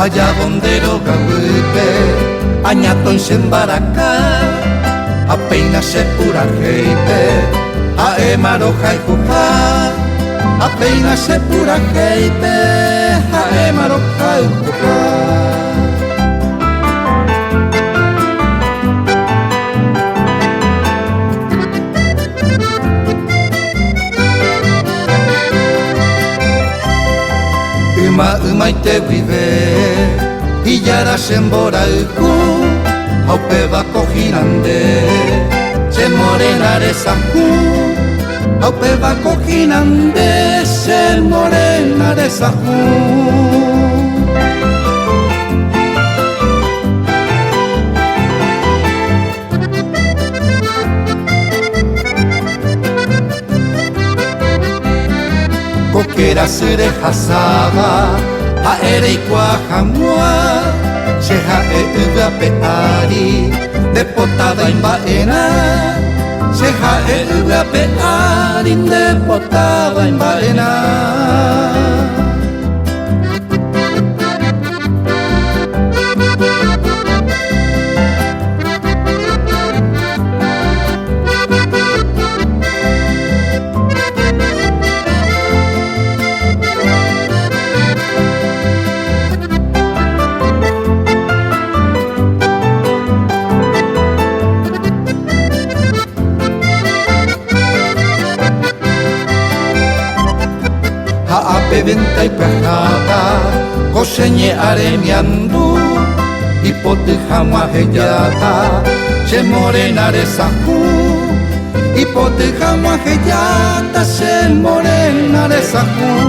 allá donde lo gabupe, añaton sembaraka, apenas se pura heipe, a emaro jaijuja, apenas se pura heipe, a emaro jaijuja. Umaite vive Illara senborauku Haupe bako jinande Se morenare zaku Haupe bako jinande Se morenare zaku Kokera zure jazaba Haereikoa jamua Seha eugapeari Depotada inbaena Seha eugapeari Depotada inbaena Haape venta ipajata Koseñe aremiandu Ipote jamua heyata Se morenare zaku Ipote jamua heyata Se morenare zaku